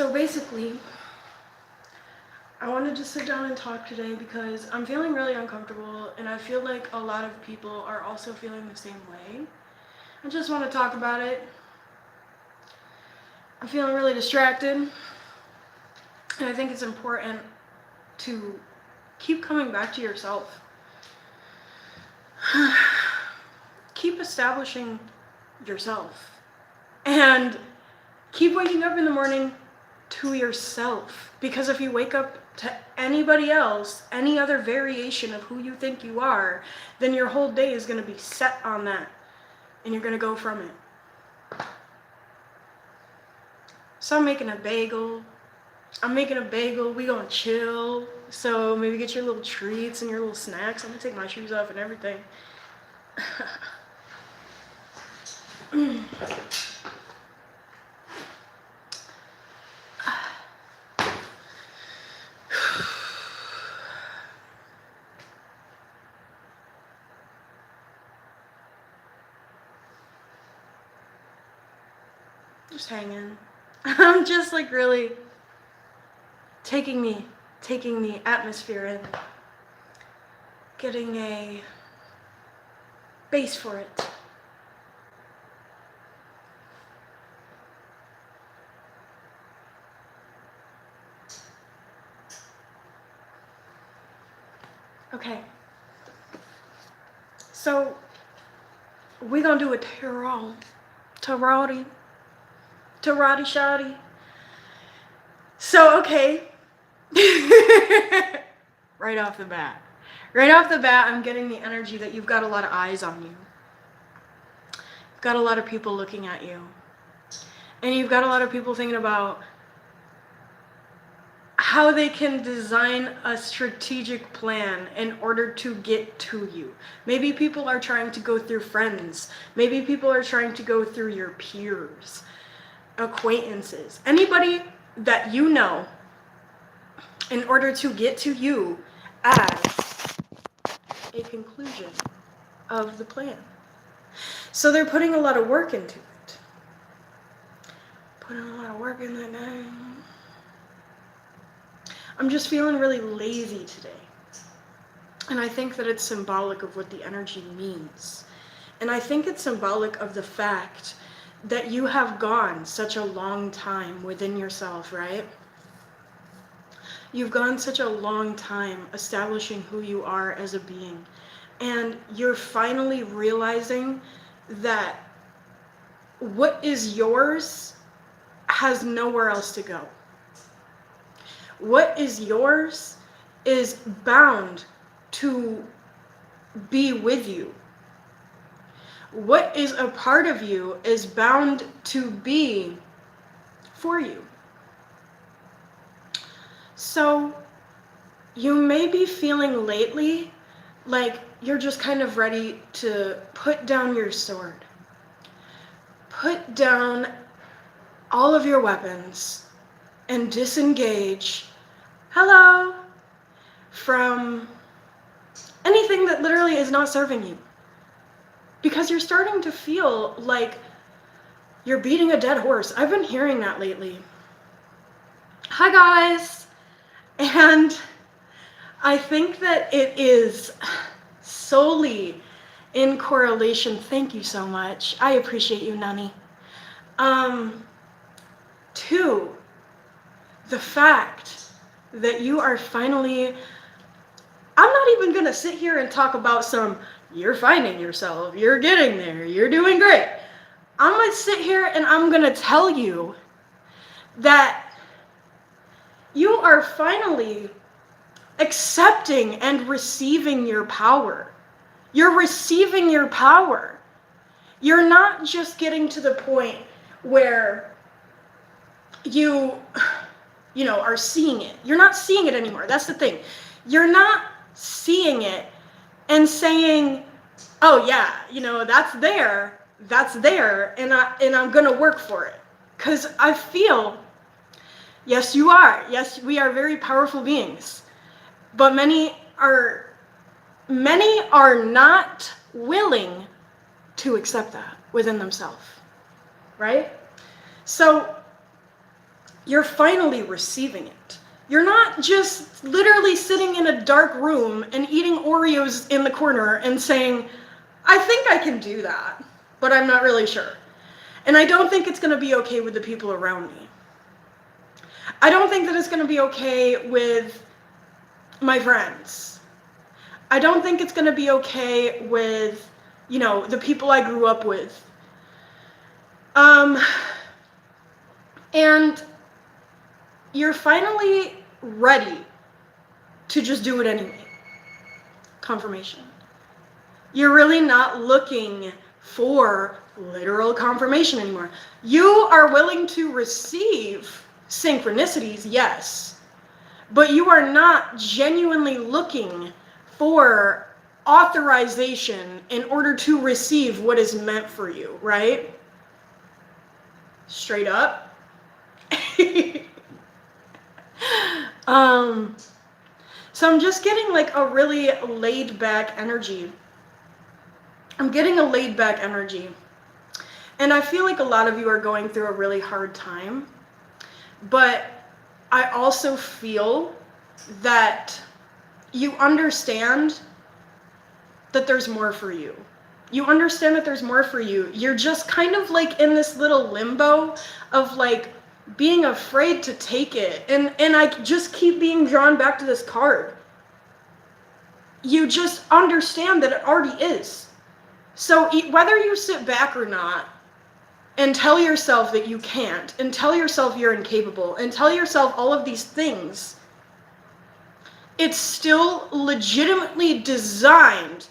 So basically, I wanted to sit down and talk today because I'm feeling really uncomfortable and I feel like a lot of people are also feeling the same way. I just want to talk about it. I'm feeling really distracted and I think it's important to keep coming back to yourself. Keep establishing yourself and keep waking up in the morning to yourself, because if you wake up to anybody else, any other variation of who you think you are, then your whole day is going to be set on that and you're going to go from it. So I'm making a bagel. We gonna chill. So maybe get your little treats and your little snacks. I'm gonna take my shoes off and everything. Just hanging. I'm just like really taking the atmosphere in, getting a base for it. Okay. So we're gonna do a Tarati shoddy. So, okay. Right off the bat, I'm getting the energy that you've got a lot of eyes on you. You've got a lot of people looking at you. And you've got a lot of people thinking about how they can design a strategic plan in order to get to you. Maybe people are trying to go through friends. Maybe people are trying to go through your peers, acquaintances, anybody that you know, in order to get to you as a conclusion of the plan. So they're putting a lot of work into it. Putting a lot of work in that name. I'm just feeling really lazy today. And I think that it's symbolic of what the energy means. And I think it's symbolic of the fact that you have gone such a long time within yourself, right? You've gone such a long time establishing who you are as a being. And you're finally realizing that what is yours has nowhere else to go. What is yours is bound to be with you. What is a part of you is bound to be for you. So you may be feeling lately like you're just kind of ready to put down your sword. Put down all of your weapons and disengage, from anything that literally is not serving you. Because you're starting to feel like you're beating a dead horse. I've been hearing that lately. Hi guys. And I think that it is solely in correlation, thank you so much, I appreciate you, Nani, to the fact that you are finally, I'm not even gonna sit here and talk about you're finding yourself, you're getting there, you're doing great. I'm gonna sit here and I'm gonna tell you that you are finally accepting and receiving your power. You're receiving your power. You're not just getting to the point where you are seeing it. You're not seeing it anymore. That's the thing. You're not seeing it and saying, oh yeah, that's there, and I'm gonna work for it. Because I feel, yes, you are. Yes, we are very powerful beings. But many are not willing to accept that within themselves, right? So you're finally receiving it. You're not just literally sitting in a dark room and eating Oreos in the corner and saying, I think I can do that, but I'm not really sure. And I don't think it's going to be okay with the people around me. I don't think that it's going to be okay with my friends. I don't think it's going to be okay with, the people I grew up with. And you're finally ready to just do it anyway. Confirmation. You're really not looking for literal confirmation anymore. You are willing to receive synchronicities, yes, but you are not genuinely looking for authorization in order to receive what is meant for you, right? Straight up. So I'm just getting like a really laid back energy. I'm getting a laid back energy. And I feel like a lot of you are going through a really hard time. But I also feel that you understand that there's more for you. You understand that there's more for you. You're just kind of like in this little limbo of like being afraid to take it. And I just keep being drawn back to this card. You just understand that it already is. So whether you sit back or not and tell yourself that you can't, and tell yourself you're incapable, and tell yourself all of these things, it's still legitimately designed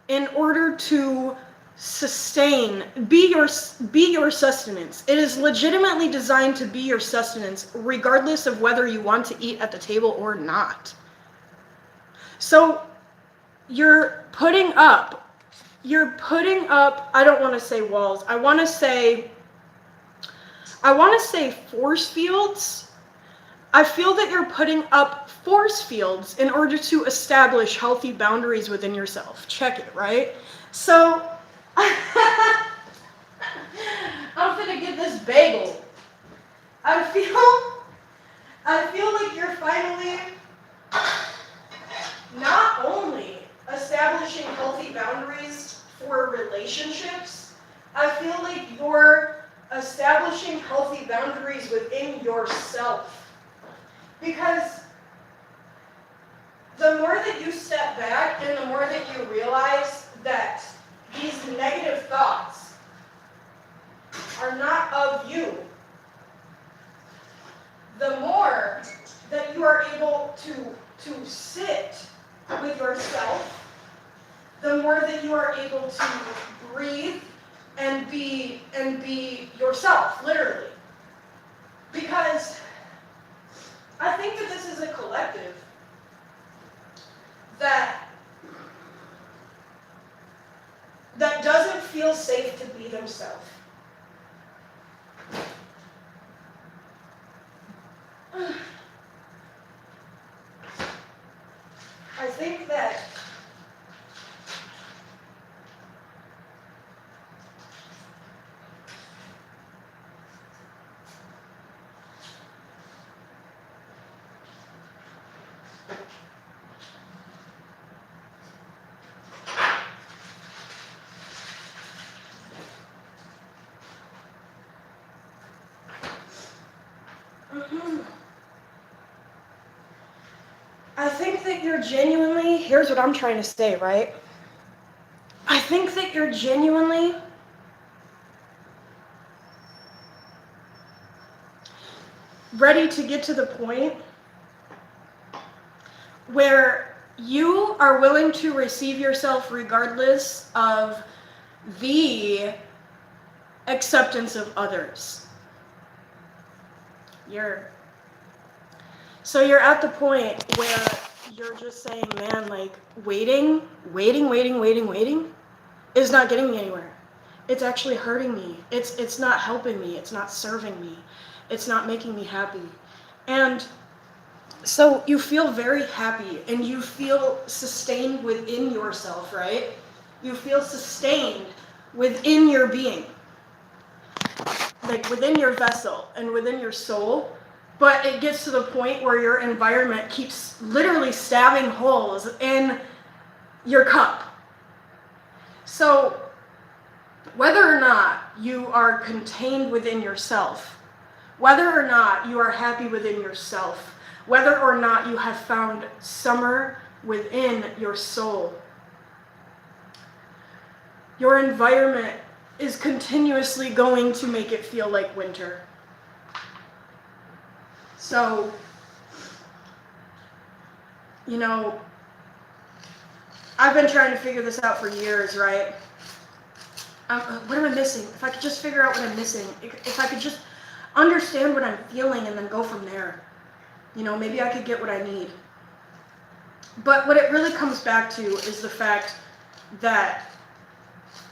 in order to sustain, be your sustenance. It is legitimately designed to be your sustenance, regardless of whether you want to eat at the table or not. So you're putting up, I don't want to say walls, I want to say force fields. I feel that you're putting up force fields in order to establish healthy boundaries within yourself. Check it, right? So, I'm gonna get this bagel. I feel like you're finally not only establishing healthy boundaries for relationships, I feel like you're establishing healthy boundaries within yourself. Because the more that you step back and the more that you realize that these negative thoughts are not of you, the more that you are able to sit with yourself, the more that you are able to breathe and be yourself, literally. Because I think that this is a collective that doesn't feel safe to be themselves. I think that you're genuinely, here's what I'm trying to say, right? I think that you're genuinely ready to get to the point where you are willing to receive yourself regardless of the acceptance of others. So you're at the point where you're just saying, man, like waiting is not getting me anywhere. It's actually hurting me. It's not helping me. It's not serving me. It's not making me happy. And so you feel very happy and you feel sustained within yourself, right? You feel sustained within your being, like within your vessel and within your soul. but it gets to the point where your environment keeps literally stabbing holes in your cup. So whether or not you are contained within yourself, whether or not you are happy within yourself, whether or not you have found summer within your soul, your environment is continuously going to make it feel like winter. So, I've been trying to figure this out for years, right? What am I missing? If I could just figure out what I'm missing, if I could just understand what I'm feeling and then go from there, maybe I could get what I need. But what it really comes back to is the fact that,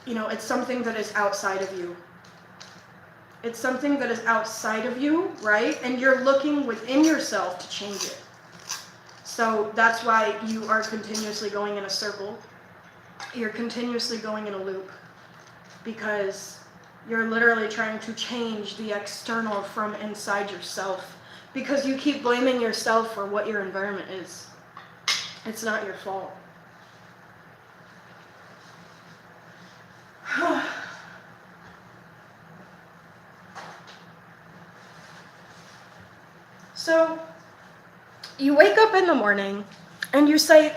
it's something that is outside of you. It's something that is outside of you, right? And you're looking within yourself to change it. So that's why you are continuously going in a circle. You're continuously going in a loop. Because you're literally trying to change the external from inside yourself. Because you keep blaming yourself for what your environment is. It's not your fault. So, you wake up in the morning and you say,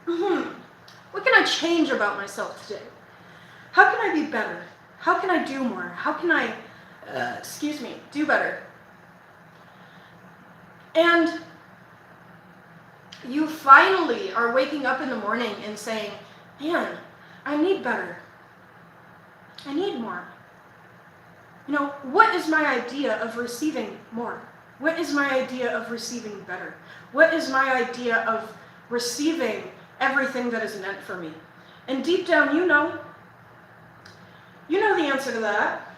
what can I change about myself today? How can I be better? How can I do more? How can I, do better? And you finally are waking up in the morning and saying, man, I need better. I need more. What is my idea of receiving more? What is my idea of receiving better? What is my idea of receiving everything that is meant for me? And deep down, you know the answer to that.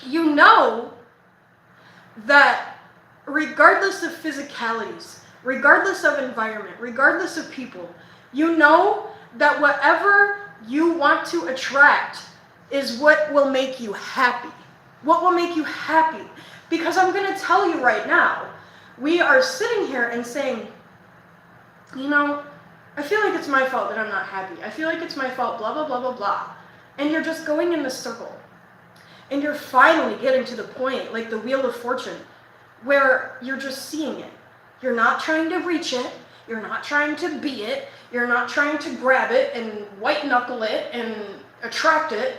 You know that regardless of physicalities, regardless of environment, regardless of people, you know that whatever you want to attract is what will make you happy. What will make you happy? Because I'm going to tell you right now, we are sitting here and saying, I feel like it's my fault that I'm not happy. I feel like it's my fault, blah, blah, blah, blah, blah. And you're just going in the circle. And you're finally getting to the point, like the Wheel of Fortune, where you're just seeing it. You're not trying to reach it. You're not trying to be it. You're not trying to grab it and white knuckle it and attract it.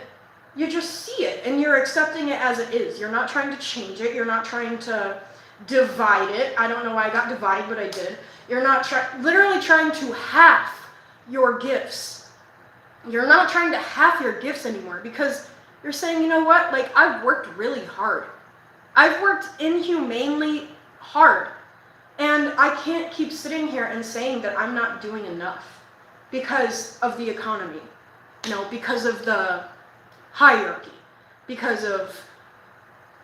You just see it and you're accepting it as it is. You're not trying to change it. You're not trying to divide it. I don't know why I got divided, but I did. You're not literally trying to half your gifts. You're not trying to half your gifts anymore because you're saying, you know what? Like, I've worked really hard. I've worked inhumanely hard. And I can't keep sitting here and saying that I'm not doing enough because of the economy, because of the hierarchy, because of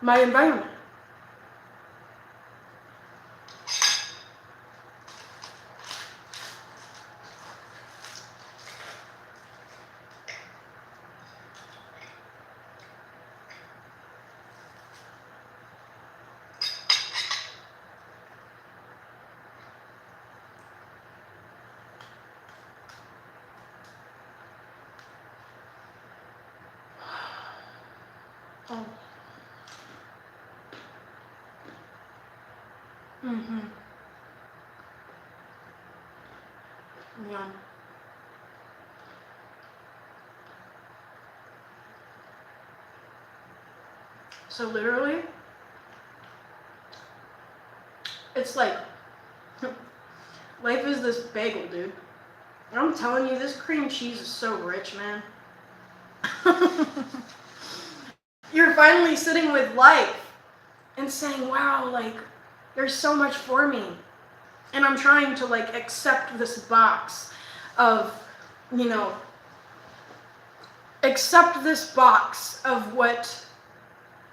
my environment. Oh. Yeah. So literally, it's like, life is this bagel, dude. I'm telling you, this cream cheese is so rich, man. You're finally sitting with life and saying, wow, like, there's so much for me. And I'm trying to, like, accept this box of, accept this box of what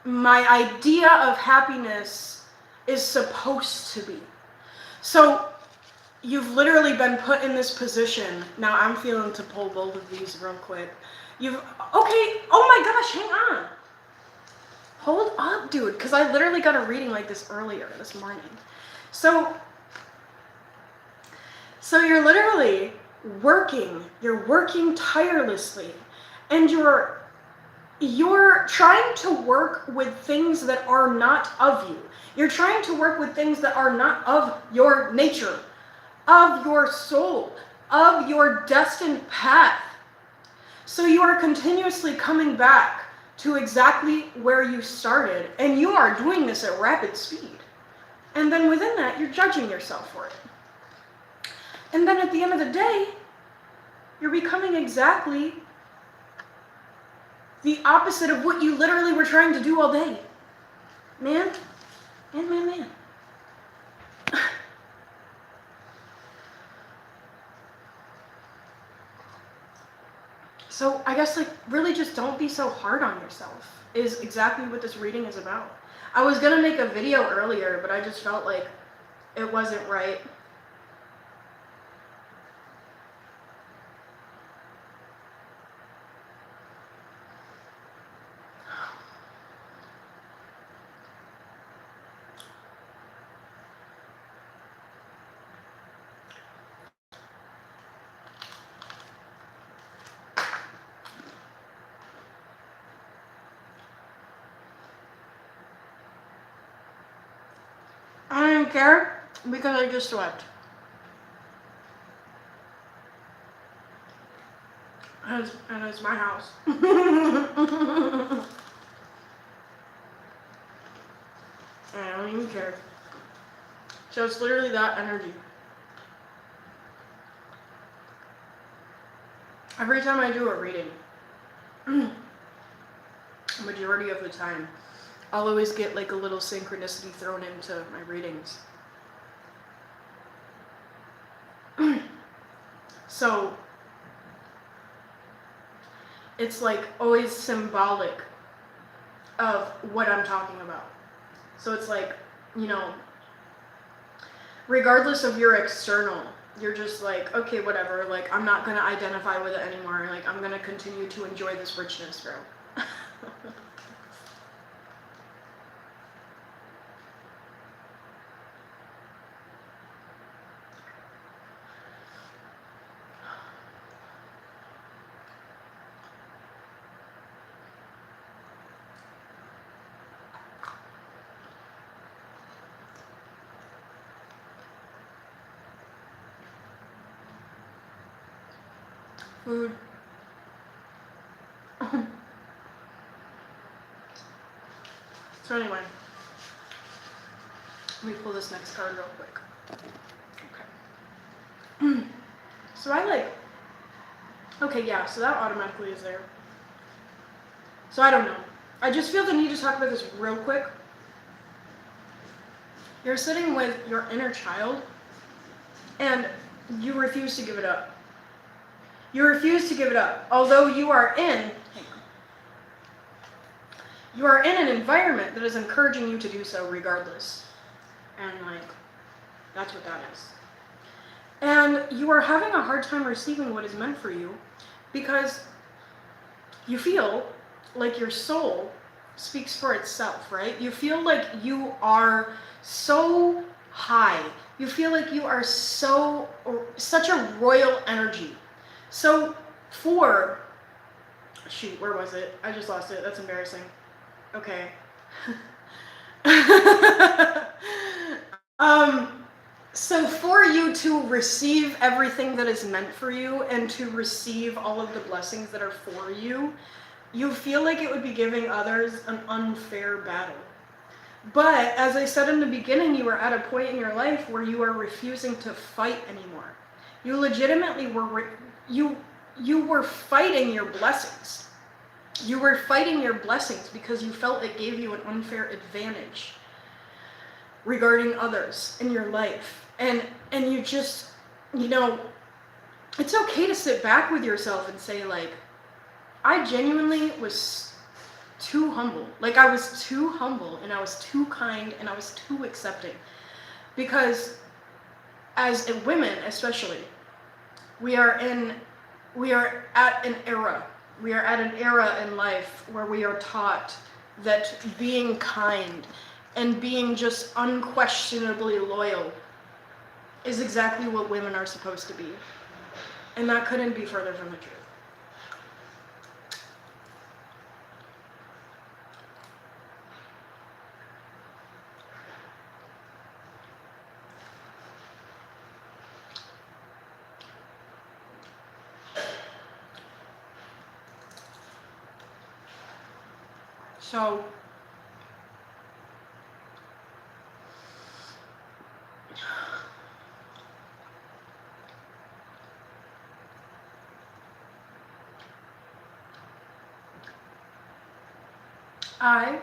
my idea of happiness is supposed to be. So you've literally been put in this position. Now I'm feeling to pull both of these real quick. Oh my gosh, hang on. Hold up, dude, because I literally got a reading like this earlier this morning. So you're literally you're working tirelessly, and you're trying to work with things that are not of you. You're trying to work with things that are not of your nature, of your soul, of your destined path. So you are continuously coming back to exactly where you started, and you are doing this at rapid speed. And then within that, you're judging yourself for it. And then at the end of the day, you're becoming exactly the opposite of what you literally were trying to do all day. Man. So I guess, like, really just don't be so hard on yourself is exactly what this reading is about. I was gonna make a video earlier, but I just felt like it wasn't right. I didn't care because I just slept. And it's my house. I don't even care. So it's literally that energy. Every time I do a reading, majority of the time, I'll always get like a little synchronicity thrown into my readings. So it's like always symbolic of what I'm talking about. So it's like, you know, regardless of your external, you're just like, okay, whatever, like, I'm not gonna identify with it anymore, like, I'm gonna continue to enjoy this richness, bro. Food. So anyway, let me pull this next card real quick. Okay. So I like, okay, yeah, so that automatically is there. So I don't know. I just feel the need to talk about this real quick. You're sitting with your inner child, and you refuse to give it up. You refuse to give it up, although you are in an environment that is encouraging you to do so regardless. And like, that's what that is. And you are having a hard time receiving what is meant for you because you feel like your soul speaks for itself, right? You feel like you are so high. You feel like you are such a royal energy. So shoot, where was it? I just lost it. That's embarrassing. Okay. So for you to receive everything that is meant for you and to receive all of the blessings that are for you, you feel like it would be giving others an unfair battle. But as I said in the beginning, you are at a point in your life where you are refusing to fight anymore. You legitimately were you were fighting your blessings. You were fighting your blessings because you felt it gave you an unfair advantage regarding others in your life. And you just, you know, it's okay to sit back with yourself and say, like, I genuinely was too humble. Like, I was too humble, and I was too kind, and I was too accepting. Because as women, especially, we are at an era in life where we are taught that being kind and being just unquestionably loyal is exactly what women are supposed to be. And that couldn't be further from the truth. So, I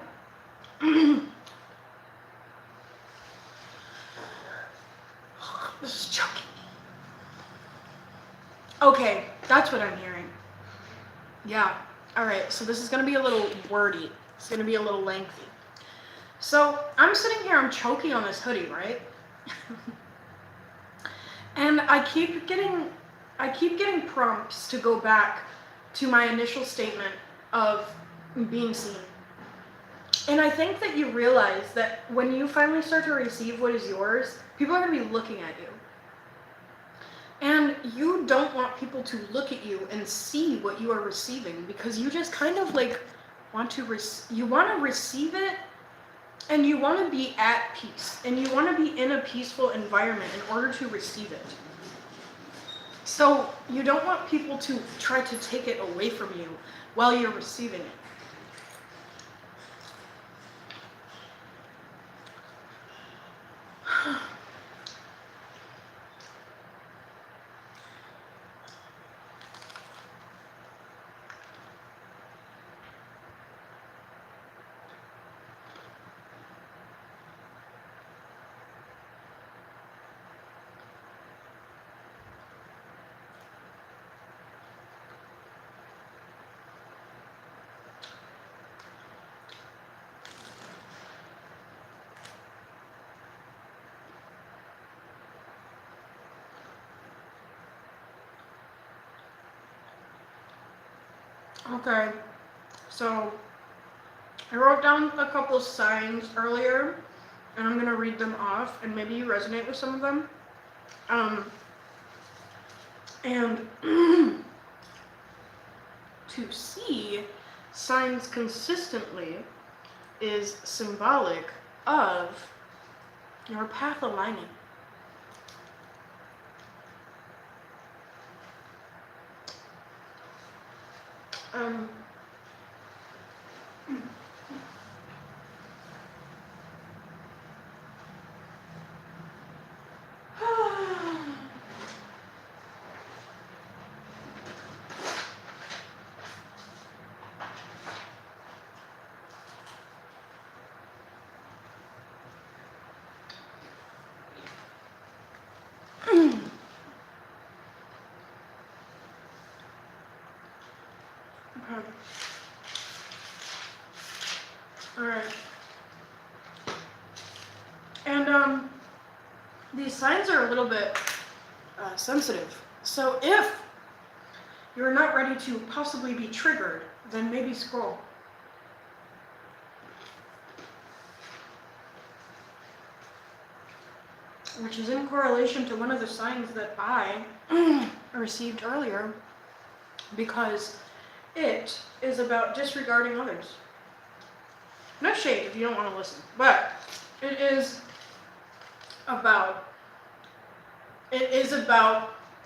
this is choking me. Okay, that's what I'm hearing. Yeah. All right. So this is gonna be a little wordy. It's gonna be a little lengthy. So I'm sitting here. I'm choking on this hoodie, right? And I keep getting prompts to go back to my initial statement of being seen. And I think that you realize that when you finally start to receive what is yours, people are going to be looking at you. And you don't want people to look at you and see what you are receiving, because you just kind of like want to receive it, and you want to be at peace, and you want to be in a peaceful environment in order to receive it. So you don't want people to try to take it away from you while you're receiving it. Okay, so I wrote down a couple of signs earlier, and I'm gonna read them off, and maybe you resonate with some of them. And to see signs consistently is symbolic of your path aligning. Okay. All right. And these signs are a little bit sensitive. So if you're not ready to possibly be triggered, then maybe scroll. Which is in correlation to one of the signs that I received earlier, because it is about disregarding others. No shade if you don't want to listen, but it is about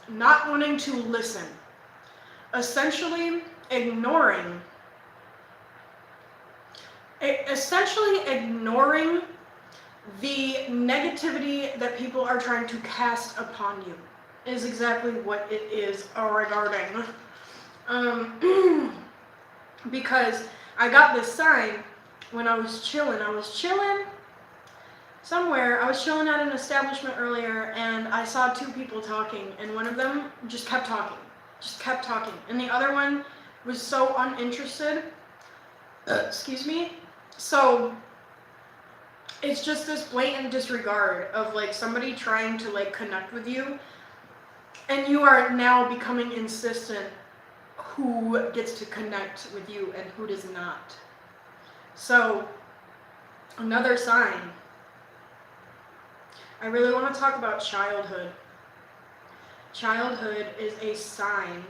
not wanting to listen, essentially ignoring the negativity that people are trying to cast upon you, is exactly what it is regarding. Because I got this sign when I was chilling. I was chilling somewhere. I was chilling at an establishment earlier, and I saw two people talking, and one of them just kept talking. And the other one was so uninterested. Excuse me. So it's just this blatant disregard of like somebody trying to like connect with you, and you are now becoming insistent who gets to connect with you and who does not. So, another sign. I really want to talk about childhood. Childhood is a sign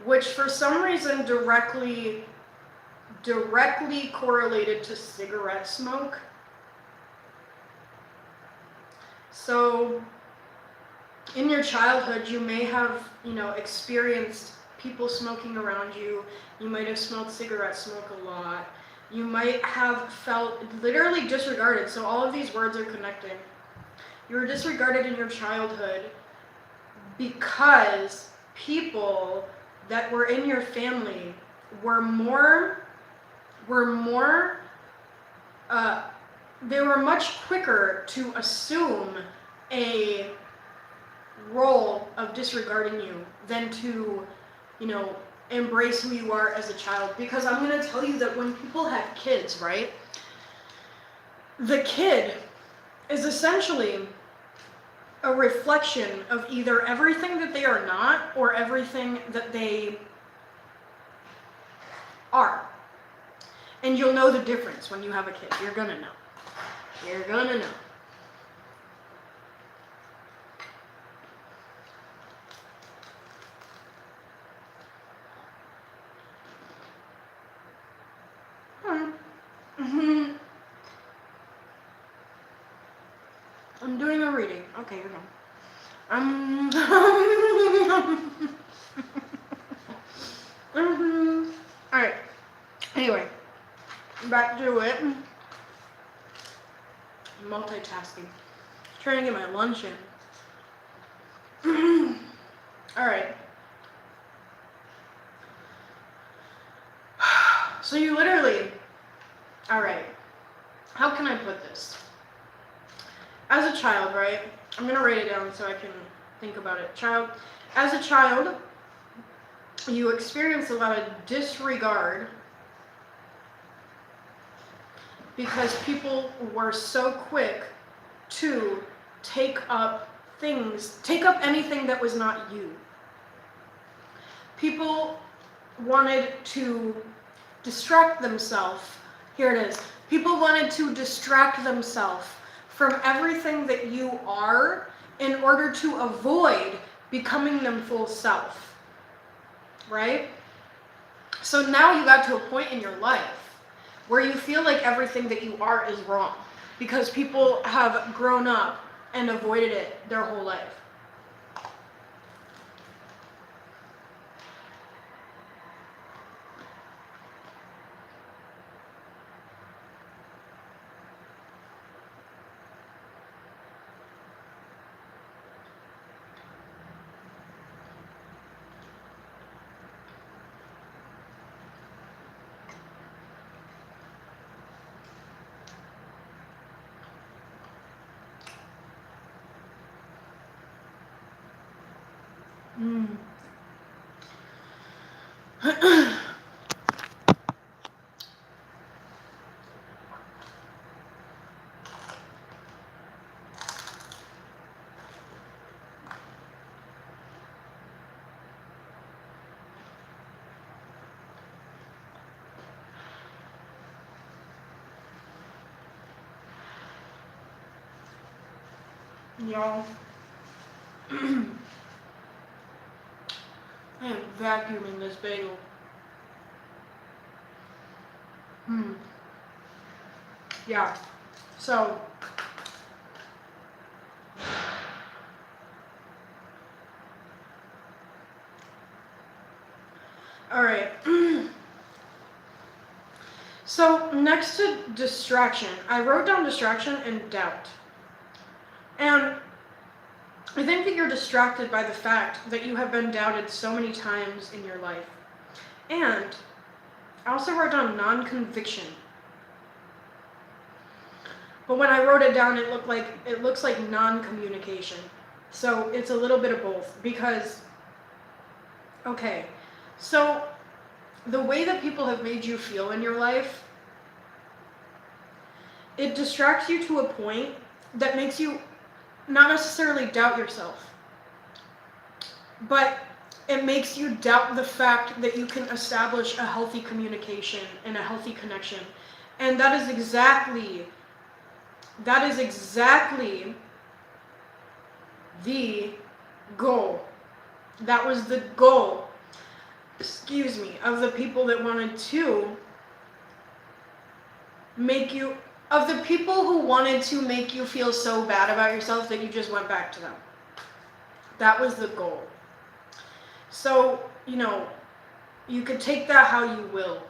which for some reason directly correlated to cigarette smoke. So in your childhood, you may have, experienced people smoking around you. You might have smelled cigarette smoke a lot. You might have felt literally disregarded. So all of these words are connecting. You were disregarded in your childhood because people that were in your family were they were much quicker to assume a role of disregarding you than to, embrace who you are as a child. Because I'm going to tell you that when people have kids, right, the kid is essentially a reflection of either everything that they are not or everything that they are. And you'll know the difference when you have a kid. You're gonna know. You're gonna know. I'm doing a reading. Okay, you're done. Alright. Anyway, back to it. Multitasking. Trying to get my lunch in. Alright. So you literally... Alright. How can I put this? As a child, right? I'm going to write it down so I can think about it. As a child, you experience a lot of disregard because people were so quick to take up anything that was not you. People wanted to distract themselves. Here it is. People wanted to distract themselves from everything that you are in order to avoid becoming them full self. Right? So now you got to a point in your life where you feel like everything that you are is wrong because people have grown up and avoided it their whole life. Y'all, I am vacuuming this bagel. Yeah, so all right. So next to distraction, I wrote down distraction and doubt. And I think that you're distracted by the fact that you have been doubted so many times in your life. And I also wrote down non-conviction. But when I wrote it down, it looks like non-communication. So it's a little bit of both because, okay, so the way that people have made you feel in your life, it distracts you to a point that makes you not necessarily doubt yourself, but It makes you doubt the fact that you can establish a healthy communication and a healthy connection. And that is exactly the goal. That was the goal, excuse me, of the people that wanted to make you, of the people who wanted to make you feel so bad about yourself that you just went back to them. That was the goal. So, you could take that how you will.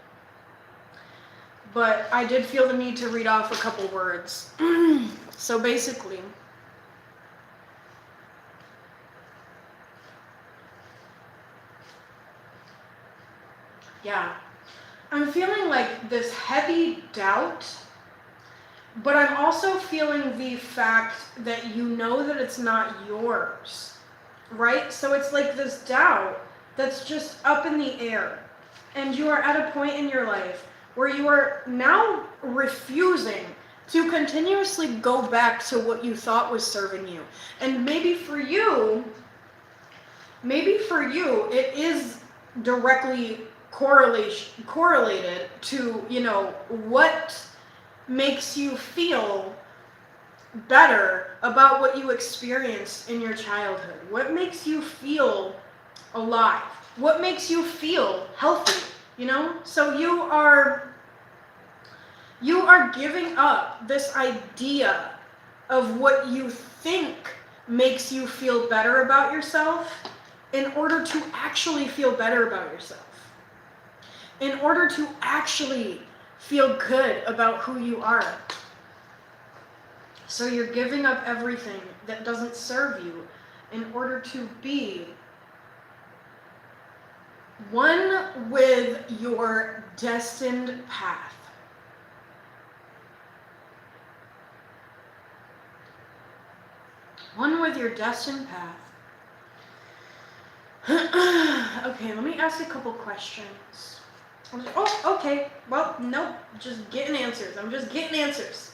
But I did feel the need to read off a couple words. So basically, yeah, I'm feeling like this heavy doubt, but I'm also feeling the fact that you know that it's not yours, right? So it's like this doubt that's just up in the air. And you are at a point in your life where you are now refusing to continuously go back to what you thought was serving you. And maybe for you, it is directly correlated to, what makes you feel better about what you experienced in your childhood. What makes you feel alive? What makes you feel healthy? So you are giving up this idea of what you think makes you feel better about yourself in order to actually feel better about yourself. In order to actually feel good about who you are. So you're giving up everything that doesn't serve you in order to be one with your destined path. One with your destined path. Okay, let me ask a couple questions. Oh, okay. Well, nope. Just getting answers. I'm just getting answers.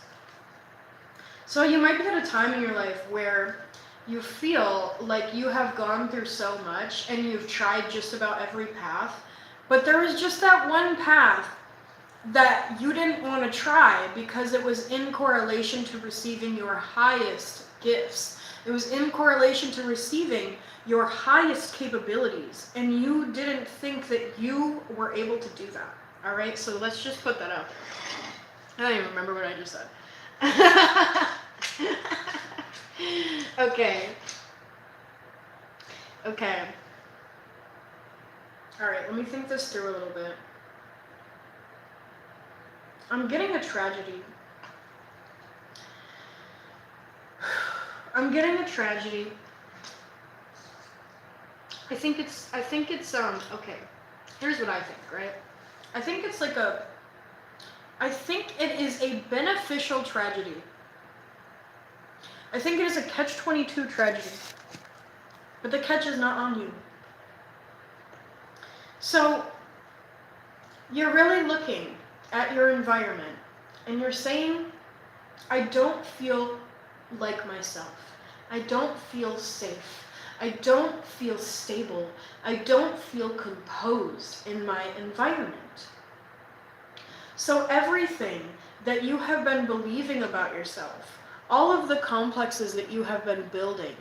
So you might be at a time in your life where you feel like you have gone through so much and you've tried just about every path, but there was just that one path that you didn't want to try because it was in correlation to receiving your highest gifts. It was in correlation to receiving your highest capabilities, and you didn't think that you were able to do that. All right, so let's just put that out there. I don't even remember what I just said. Okay. All right, let me think this through a little bit. I'm getting a tragedy. I think it's okay. Here's what I think, right? I think it is a beneficial tragedy. I think it is a catch-22 tragedy. But the catch is not on you. So, you're really looking at your environment and you're saying, I don't feel like myself. I don't feel safe. I don't feel stable. I don't feel composed in my environment. So everything that you have been believing about yourself, all of the complexes that you have been building,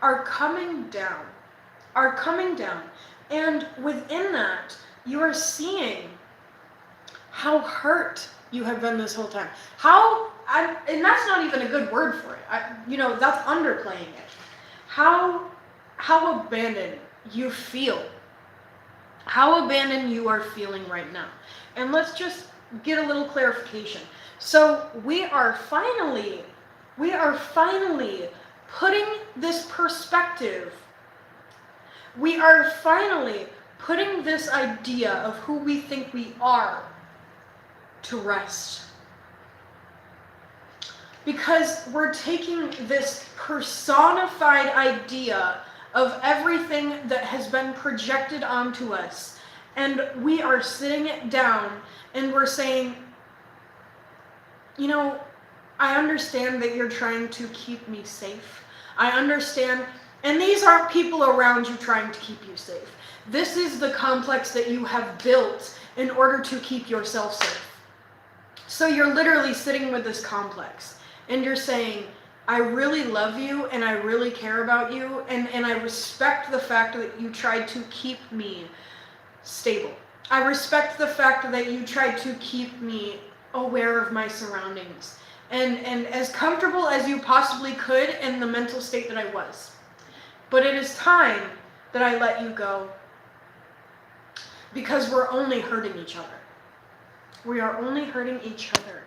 are coming down. And within that, you are seeing how hurt you have been this whole time. And that's not even a good word for it. That's underplaying it. How abandoned you feel. How abandoned you are feeling right now. And let's just get a little clarification. So we are finally putting this perspective. We are finally putting this idea of who we think we are to rest. Because we're taking this personified idea of everything that has been projected onto us, and we are sitting it down and we're saying, I understand that you're trying to keep me safe. I understand And these aren't people around you trying to keep you safe. This is the complex that you have built in order to keep yourself safe. So you're literally sitting with this complex and you're saying, I really love you and I really care about you and I respect the fact that you tried to keep me stable. I respect the fact that you tried to keep me aware of my surroundings and as comfortable as you possibly could in the mental state that I was. But it is time that I let you go because we're only hurting each other. We are only hurting each other.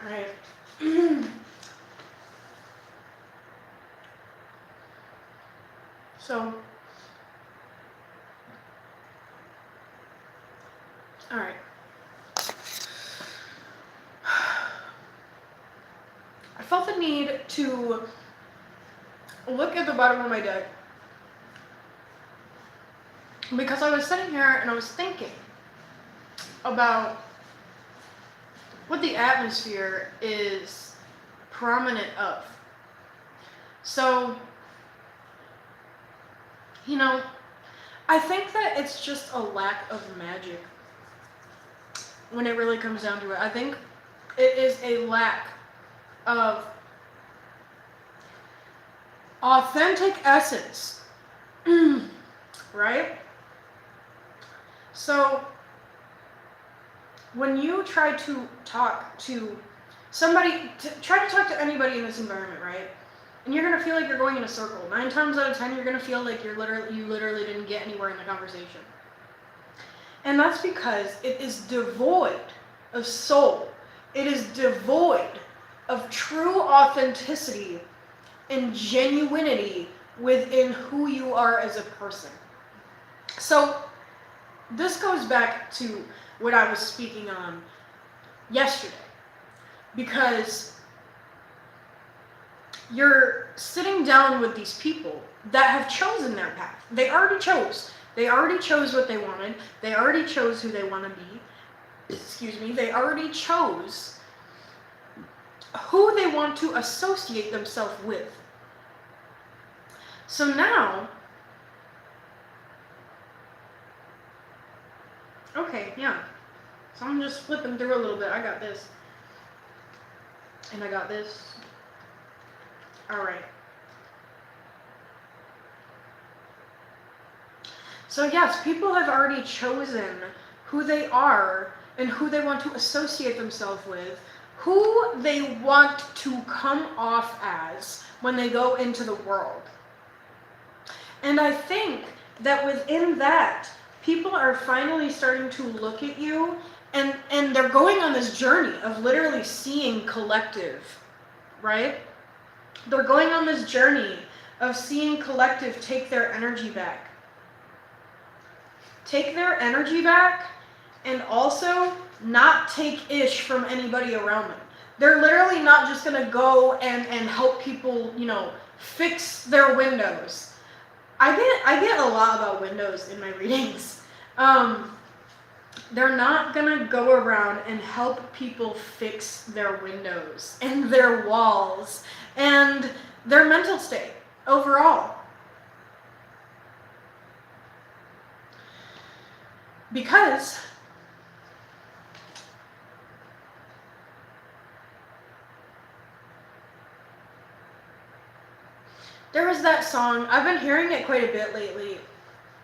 All right. So, all right. I felt the need to look at the bottom of my deck because I was sitting here and I was thinking about what the atmosphere is prominent of. So, I think that it's just a lack of magic when it really comes down to it. I think it is a lack of authentic essence, right? So, when you try to talk to somebody, try to talk to anybody in this environment, right? And you're gonna feel like you're going in a circle. 9 times out of 10, you're gonna feel like you literally didn't get anywhere in the conversation. And that's because it is devoid of soul. It is devoid of true authenticity and genuinity within who you are as a person. So this goes back to what I was speaking on yesterday, because you're sitting down with these people that have chosen their path. They already chose. They already chose what they wanted. They already chose who they want to be. They already chose who they want to associate themselves with. So now, okay, yeah. So I'm just flipping through a little bit. I got this. And I got this. Alright. So yes, people have already chosen who they are and who they want to associate themselves with, who they want to come off as when they go into the world. And I think that within that, people are finally starting to look at you and they're going on this journey of literally seeing collective, right? They're going on this journey of seeing collective take their energy back. Take their energy back and also not take ish from anybody around them. They're literally not just going to go and help people, fix their windows. I get a lot about windows in my readings. They're not going to go around and help people fix their windows and their walls and their mental state overall. Because there was that song, I've been hearing it quite a bit lately,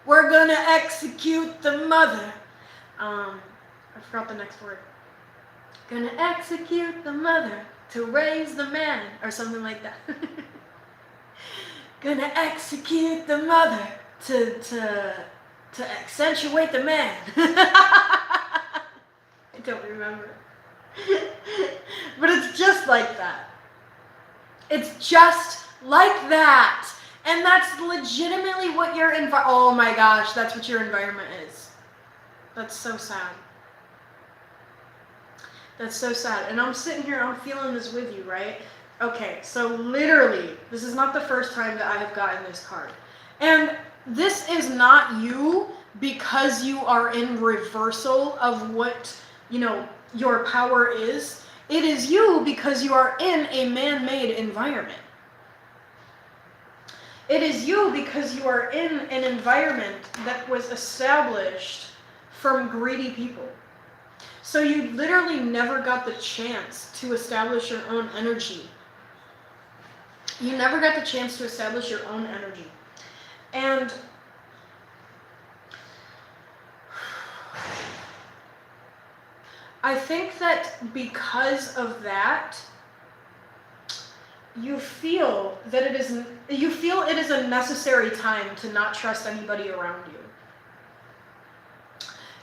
We're gonna execute the mother. I forgot the next word. Gonna execute the mother to raise the man, or something like that. Gonna execute the mother to accentuate the man. I don't remember. But it's just like that. It's just like that. And that's legitimately what your oh my gosh, that's what your environment is. That's so sad. That's so sad. And I'm sitting here, I'm feeling this with you, right? Okay, so literally, this is not the first time that I have gotten this card. And this is not you because you are in reversal of what, your power is. It is you because you are in a man-made environment. It is you because you are in an environment that was established from greedy people. So you literally never got the chance to establish your own energy. You never got the chance to establish your own energy. And I think that because of that, you feel it is a necessary time to not trust anybody around you.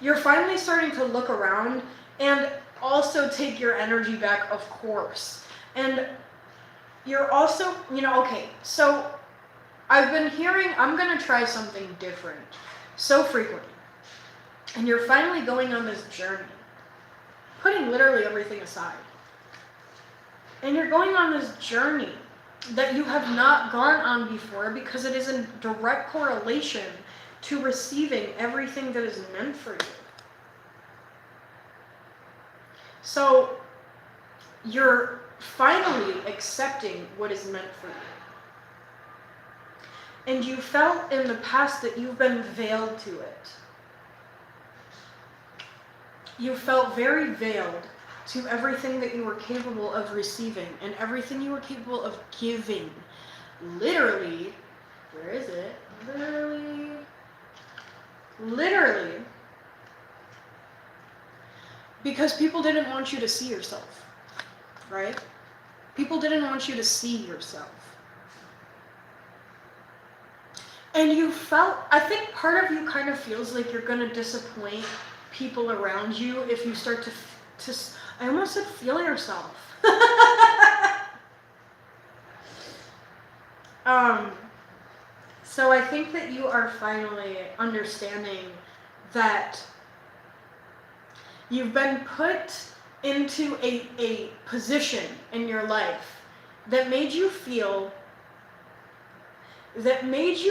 You're finally starting to look around and also take your energy back, of course. And you're also, okay, so I've been hearing, I'm going to try something different so frequently. And you're finally going on this journey, putting literally everything aside. And you're going on this journey that you have not gone on before because it is in direct correlation to receiving everything that is meant for you. So you're finally accepting what is meant for you. And you felt in the past that you've been veiled to it. You felt very veiled to everything that you were capable of receiving and everything you were capable of giving. Literally, where is it? Literally, because people didn't want you to see yourself, right? People didn't want you to see yourself. And you felt, I think part of you kind of feels like you're going to disappoint people around you if you start to I almost said feel yourself. So I think that you are finally understanding that you've been put into a position in your life that made you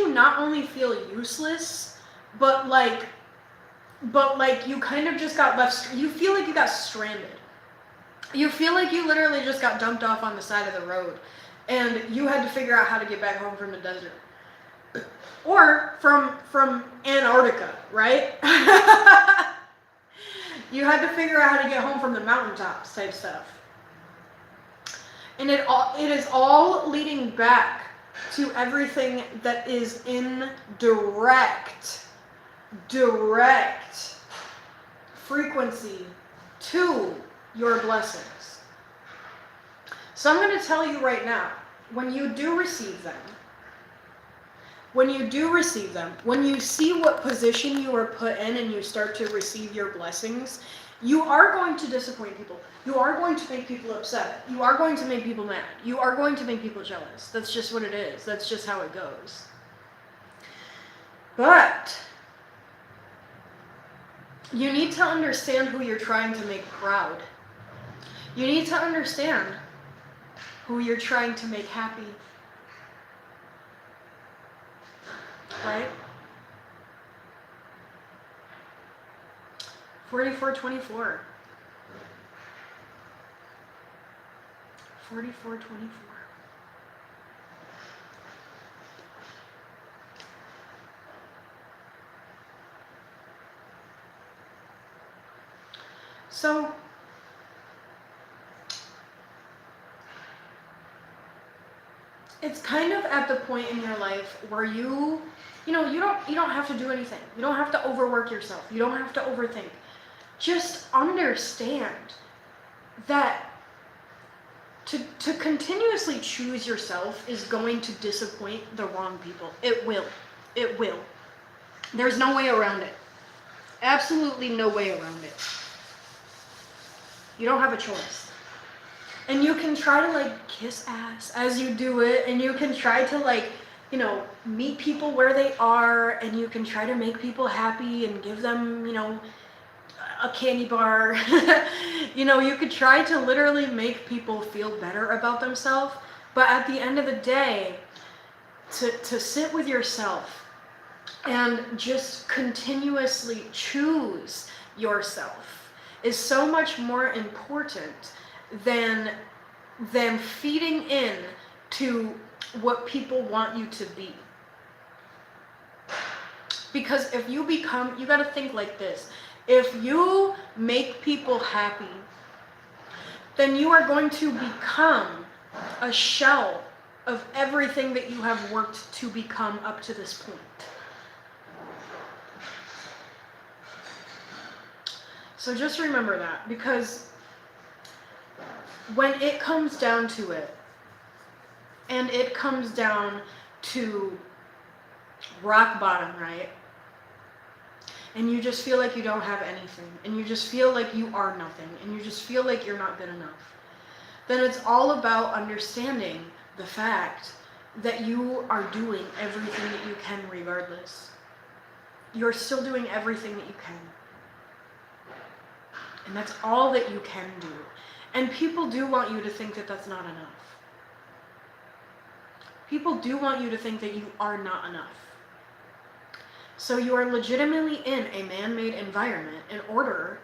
not only feel useless, but like you kind of just got left, you feel like you got stranded. You feel like you literally just got dumped off on the side of the road and you had to figure out how to get back home from the desert. Or from Antarctica, right? You had to figure out how to get home from the mountaintops type stuff. And it is all leading back to everything that is in direct frequency to your blessings. So I'm going to tell you right now, when you do receive them, when you see what position you are put in and you start to receive your blessings, you are going to disappoint people. You are going to make people upset. You are going to make people mad. You are going to make people jealous. That's just what it is. That's just how it goes. But you need to understand who you're trying to make proud. You need to understand who you're trying to make happy. Right? 4424. 4424. So it's kind of at the point in your life where you don't have to do anything. You don't have to overwork yourself. You don't have to overthink. Just understand that to continuously choose yourself is going to disappoint the wrong people. It will. It will. There's no way around it. Absolutely no way around it. You don't have a choice. And you can try to like kiss ass as you do it, and you can try to like, meet people where they are, and you can try to make people happy and give them, a candy bar. You could try to literally make people feel better about themselves, but at the end of the day, to sit with yourself and just continuously choose yourself is so much more important than feeding in to what people want you to be. Because if you got to think like this. If you make people happy, then you are going to become a shell of everything that you have worked to become up to this point. So just remember that, because when it comes down to it, and it comes down to rock bottom, right? And you just feel like you don't have anything, and you just feel like you are nothing, and you just feel like you're not good enough, then it's all about understanding the fact that you are doing everything that you can regardless. You're still doing everything that you can. And that's all that you can do. And people do want you to think that that's not enough. People do want you to think that you are not enough. So you are legitimately in a man-made environment in order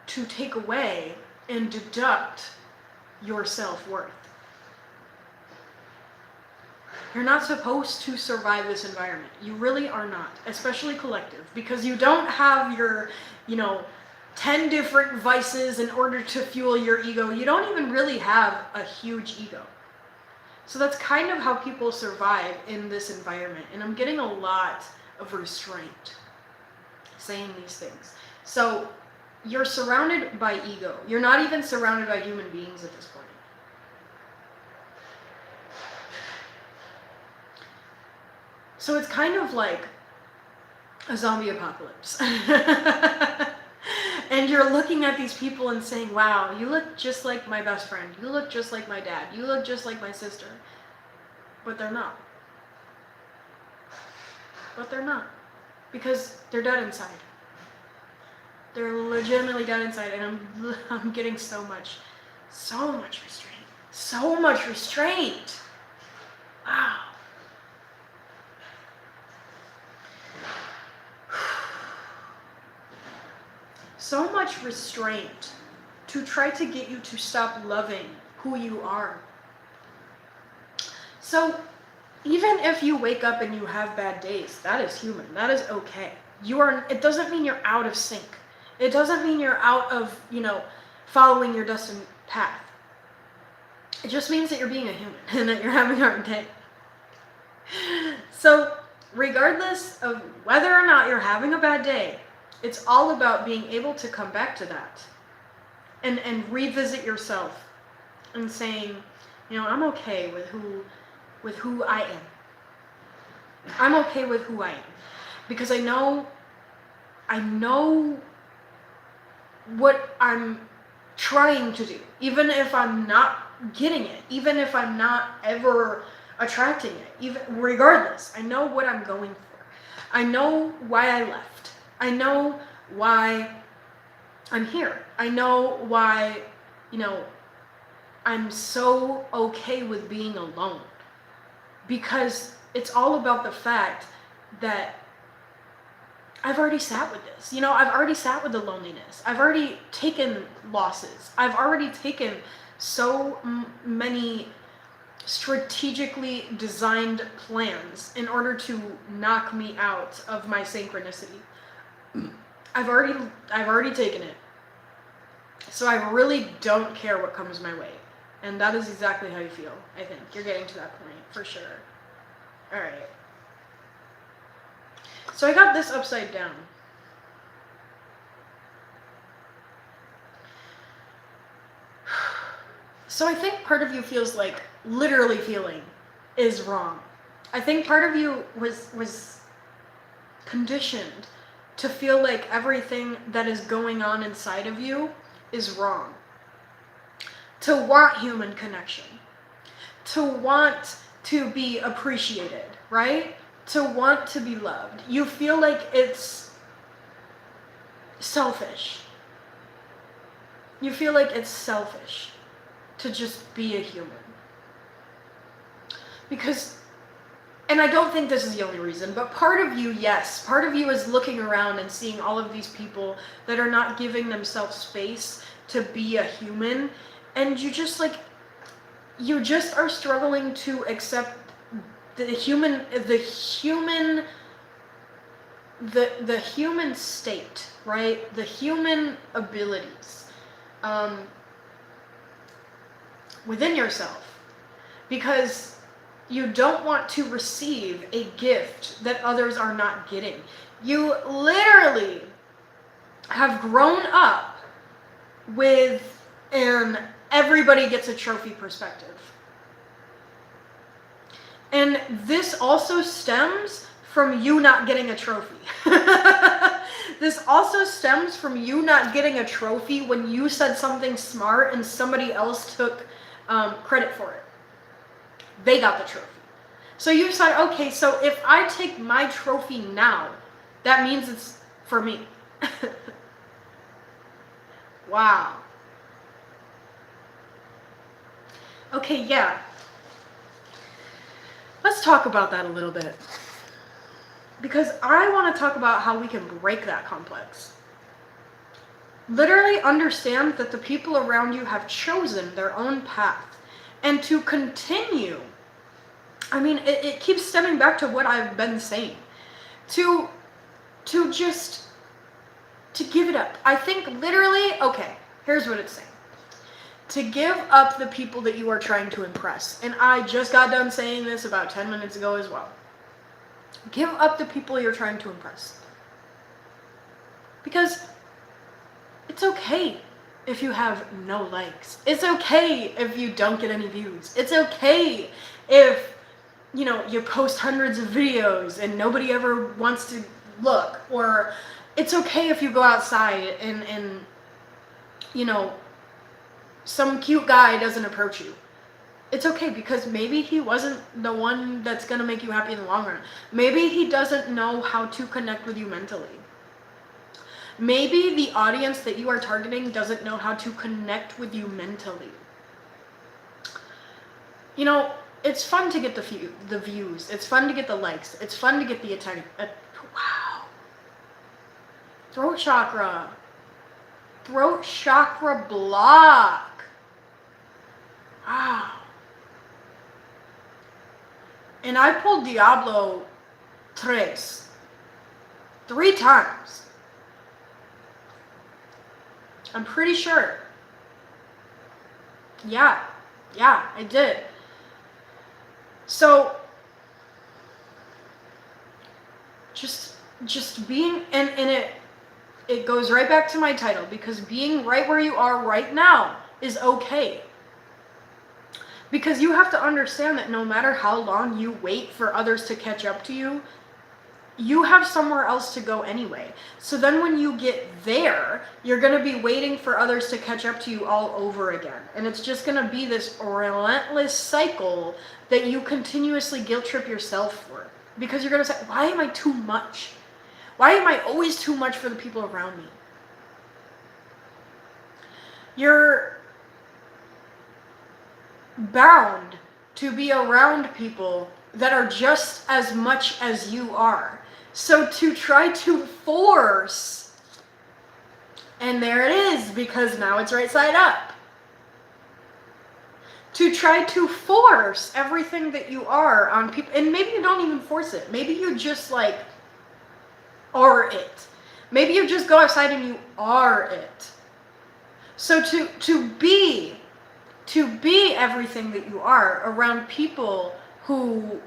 to take away and deduct your self-worth. You're not supposed to survive this environment. You really are not, especially collective, because you don't have your, 10 different vices in order to fuel your ego. You don't even really have a huge ego. So that's kind of how people survive in this environment. And I'm getting a lot of restraint saying these things. So you're surrounded by ego. You're not even surrounded by human beings at this point. So it's kind of like a zombie apocalypse. And you're looking at these people and saying, wow, you look just like my best friend. You look just like my dad. You look just like my sister. But they're not. But they're not. Because they're dead inside. They're legitimately dead inside. And I'm getting so much restraint. So much restraint. Wow. So much restraint to try to get you to stop loving who you are. So even if you wake up and you have bad days, that is human. That is okay. It doesn't mean you're out of sync. It doesn't mean you're out of, following your destined path. It just means that you're being a human and that you're having a hard day. So regardless of whether or not you're having a bad day, it's all about being able to come back to that and revisit yourself and saying, I'm okay with who I am. I'm okay with who I am. Because I know what I'm trying to do. Even if I'm not getting it, even if I'm not ever attracting it, even regardless, I know what I'm going for. I know why I left. I know why I'm here. I know why, I'm so okay with being alone. Because it's all about the fact that I've already sat with this. I've already sat with the loneliness. I've already taken losses. I've already taken so many strategically designed plans in order to knock me out of my synchronicity. I've already taken it. So I really don't care what comes my way. And that is exactly how you feel, I think. You're getting to that point, for sure. Alright. So I got this upside down. So I think part of you feels like literally feeling is wrong. I think part of you was conditioned to feel like everything that is going on inside of you is wrong. To want human connection. To want to be appreciated, right? To want to be loved. You feel like it's selfish. You feel like it's selfish to just be a human. Because, and I don't think this is the only reason, but part of you, yes, part of you is looking around and seeing all of these people that are not giving themselves space to be a human, and you just like, you just are struggling to accept the human state, right? The human abilities within yourself, because you don't want to receive a gift that others are not getting. You literally have grown up with an everybody gets a trophy perspective. And this also stems from you not getting a trophy. This also stems from you not getting a trophy when you said something smart and somebody else took credit for it. They got the trophy. So you said, okay, so if I take my trophy now, that means it's for me. Wow. Okay, yeah. Let's talk about that a little bit. Because I want to talk about how we can break that complex. Literally understand that the people around you have chosen their own path. And to continue, I mean, it keeps stemming back to what I've been saying. To give it up. I think literally, okay, here's what it's saying. To give up the people that you are trying to impress. And I just got done saying this about 10 minutes ago as well. Give up the people you're trying to impress. Because it's okay if you have no likes. It's okay if you don't get any views. It's okay if, you know, you post hundreds of videos and nobody ever wants to look. Or it's okay if you go outside and you know, some cute guy doesn't approach you. It's okay, because maybe he wasn't the one that's going to make you happy in the long run. Maybe he doesn't know how to connect with you mentally. Maybe the audience that you are targeting doesn't know how to connect with you mentally. You know, it's fun to get the views. It's fun to get the likes. It's fun to get the attention. Wow. Throat chakra. Throat chakra block. Wow. And I pulled Diablo 3 times. I'm pretty sure. Yeah, I did. So, just being, and it goes right back to my title, because being right where you are right now is okay. Because you have to understand that no matter how long you wait for others to catch up to you, you have somewhere else to go anyway. So then when you get there, you're going to be waiting for others to catch up to you all over again. And it's just going to be this relentless cycle that you continuously guilt trip yourself for. Because you're going to say, why am I too much? Why am I always too much for the people around me? You're bound to be around people that are just as much as you are. So to try to force, and there it is, because now it's right side up. To try to force everything that you are on people, and maybe you don't even force it. Maybe you just like are it. Maybe you just go outside and you are it. So to be to be everything that you are around people who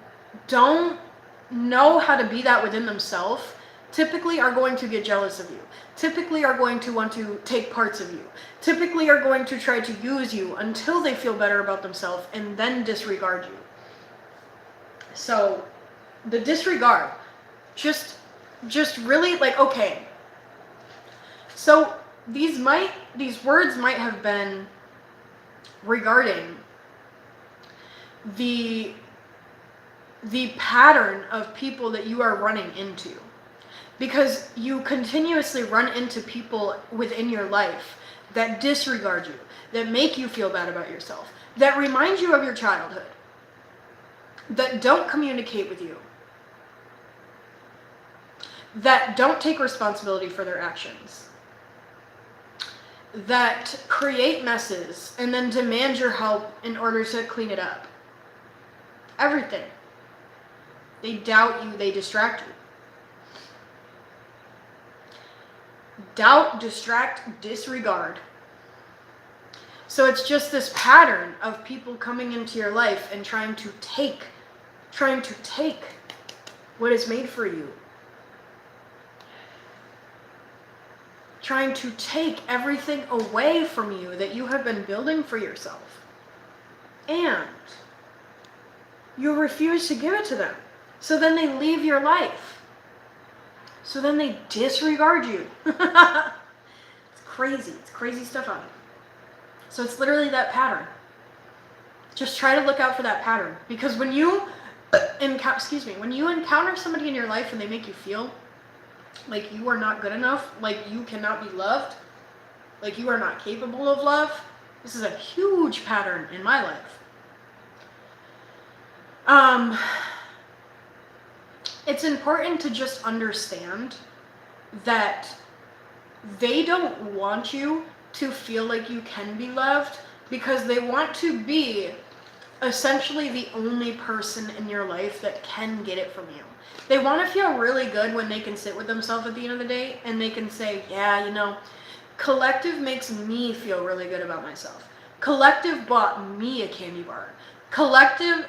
don't know how to be that within themselves, typically are going to get jealous of you, typically are going to want to take parts of you, typically are going to try to use you until they feel better about themselves and then disregard you. So the disregard, just really like, okay, so these words might have been regarding the pattern of people that you are running into, because you continuously run into people within your life that disregard you, that make you feel bad about yourself, that remind you of your childhood, that don't communicate with you, that don't take responsibility for their actions, that create messes and then demand your help in order to clean it up. Everything. They doubt you, they distract you. Doubt, distract, disregard. So it's just this pattern of people coming into your life and trying to take what is made for you. Trying to take everything away from you that you have been building for yourself. And you refuse to give it to them. So then they leave your life. So then they disregard you. It's crazy. It's crazy stuff on it. So it's literally that pattern. Just try to look out for that pattern. Because when you encounter somebody in your life and they make you feel like you are not good enough, like you cannot be loved, like you are not capable of love, this is a huge pattern in my life. It's important to just understand that they don't want you to feel like you can be loved, because they want to be essentially the only person in your life that can get it from you. They want to feel really good when they can sit with themselves at the end of the day and they can say, yeah, Collective makes me feel really good about myself. Collective bought me a candy bar. Collective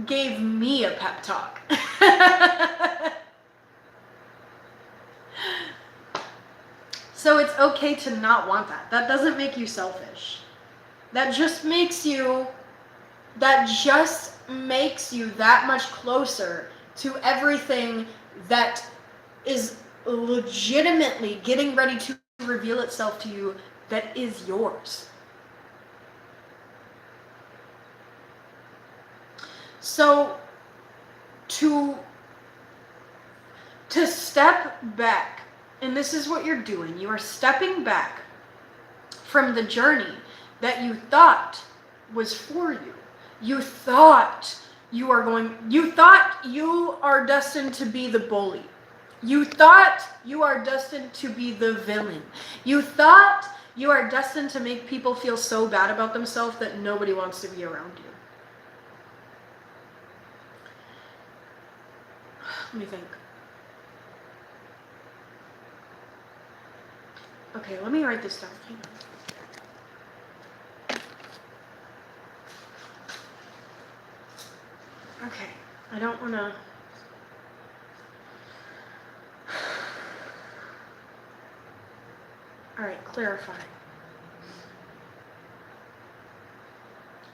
gave me a pep talk. So it's okay to not want that. That doesn't make you selfish. That just makes you that much closer to everything that is legitimately getting ready to reveal itself to you that is yours. So to step back, and this is what you're doing, you are stepping back from the journey that you thought was for you. You thought you are destined to be the bully. You thought you are destined to be the villain. You thought you are destined to make people feel so bad about themselves that nobody wants to be around you. Let me think. Okay, let me write this down. Hang on. Okay, I don't want to... All right, clarify.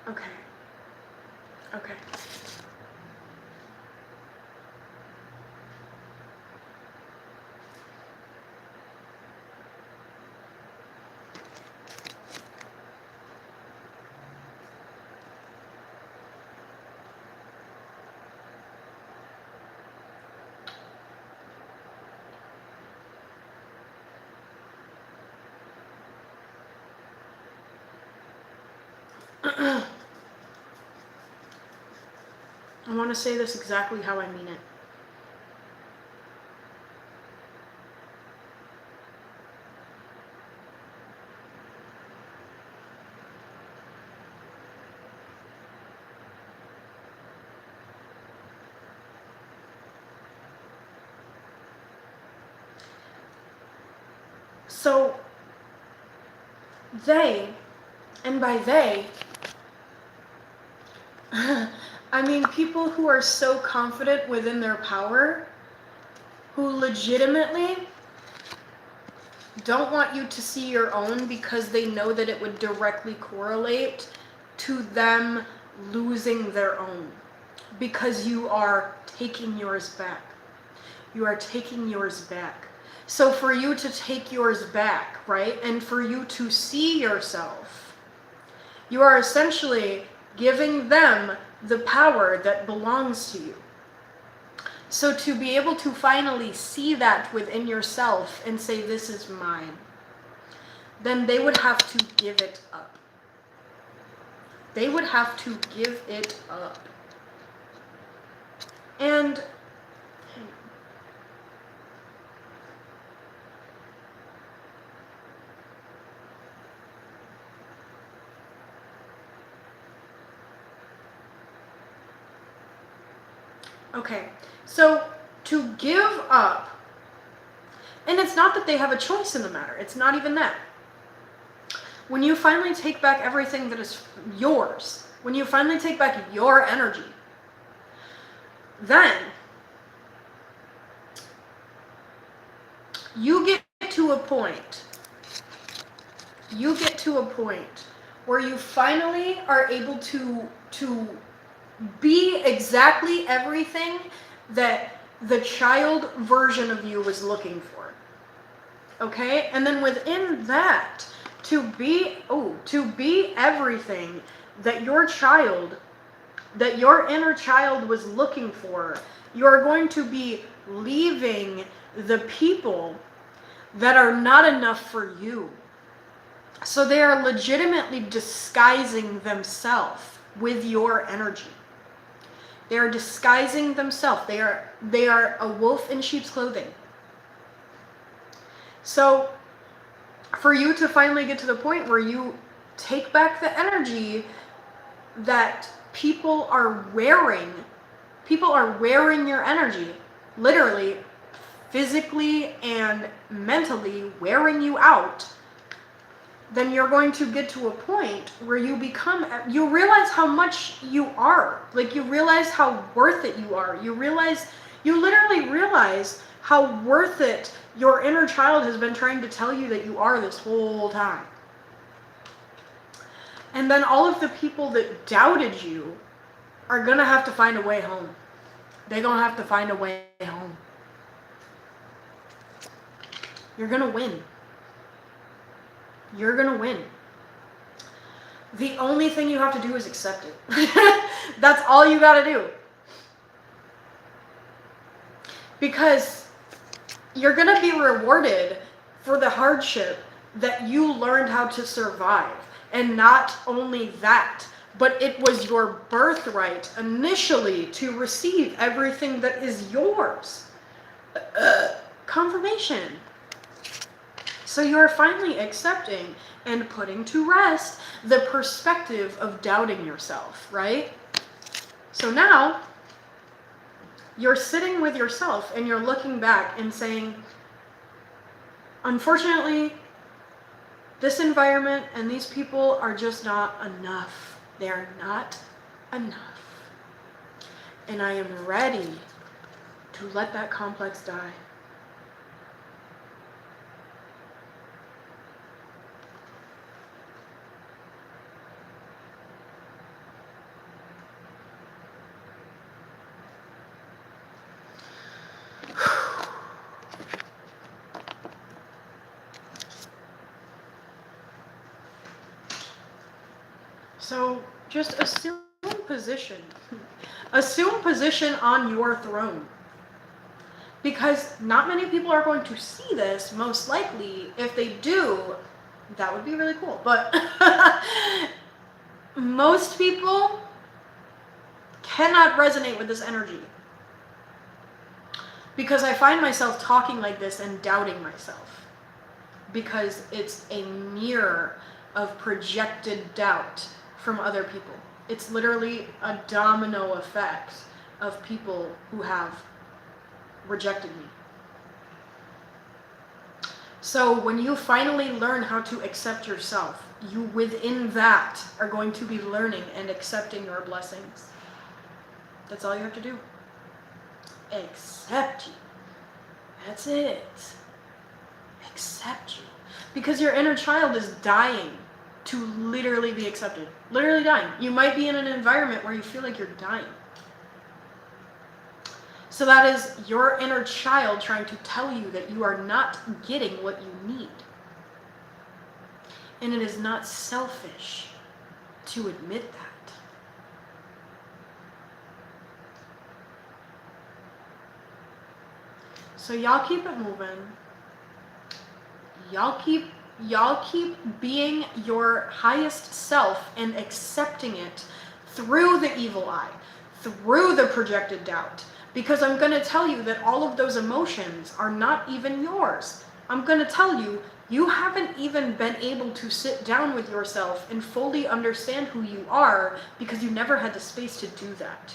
Okay. I want to say this exactly how I mean it. So, they And by they, I mean people who are so confident within their power, who legitimately don't want you to see your own because they know that it would directly correlate to them losing their own. Because you are taking yours back. You are taking yours back. So for you to take yours back, right, and for you to see yourself, you are essentially giving them the power that belongs to you. So to be able to finally see that within yourself and say, this is mine, then they would have to give it up. They would have to give it up. And okay, so to give up, and it's not that they have a choice in the matter, it's not even that. When you finally take back everything that is yours, when you finally take back your energy, then you get to a point where you finally are able to be exactly everything that the child version of you was looking for. Okay? And then within that, to be everything that your inner child was looking for, you're going to be leaving the people that are not enough for you. So they are legitimately disguising themselves with your energy. They are disguising themselves. They are a wolf in sheep's clothing. So for you to finally get to the point where you take back the energy that people are wearing your energy, literally, physically and mentally wearing you out, then you're going to get to a point where you realize how much you are. Like, you realize how worth it you are. You literally realize how worth it your inner child has been trying to tell you that you are this whole time. And then all of the people that doubted you are going to have to find a way home. They're going to have to find a way home. You're going to win. You're going to win. The only thing you have to do is accept it. That's all you got to do. Because you're going to be rewarded for the hardship that you learned how to survive. And not only that, but it was your birthright initially to receive everything that is yours. Confirmation. So you are finally accepting and putting to rest the perspective of doubting yourself, right? So now you're sitting with yourself and you're looking back and saying, unfortunately, this environment and these people are just not enough. They're not enough. And I am ready to let that complex die. So just assume position. Assume position on your throne. Because not many people are going to see this, most likely. If they do, that would be really cool. But most people cannot resonate with this energy. Because I find myself talking like this and doubting myself. Because it's a mirror of projected doubt from other people. It's literally a domino effect of people who have rejected me. So when you finally learn how to accept yourself, you within that are going to be learning and accepting your blessings. That's all you have to do. Accept you. That's it. Accept you. Because your inner child is dying to literally be accepted. Literally dying. You might be in an environment where you feel like you're dying. So that is your inner child trying to tell you that you are not getting what you need. And it is not selfish to admit that. So y'all keep it moving. Y'all keep being your highest self and accepting it through the evil eye, through the projected doubt. Because I'm going to tell you that all of those emotions are not even yours. I'm going to tell you, you haven't even been able to sit down with yourself and fully understand who you are because you never had the space to do that.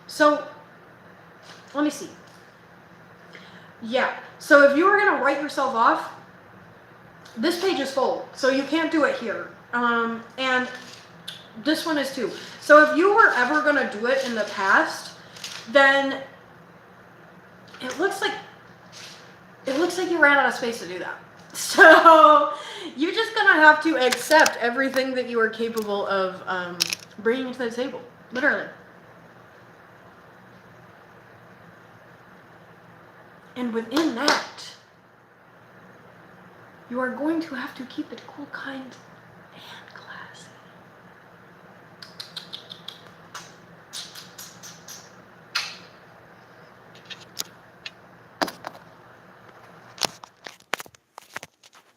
So, let me see. Yeah, so if you were going to write yourself off, this page is full, so you can't do it here. And this one is too. So if you were ever going to do it in the past, then it looks like you ran out of space to do that. So you're just going to have to accept everything that you are capable of bringing to the table, literally. And within that, you are going to have to keep it cool, kind, and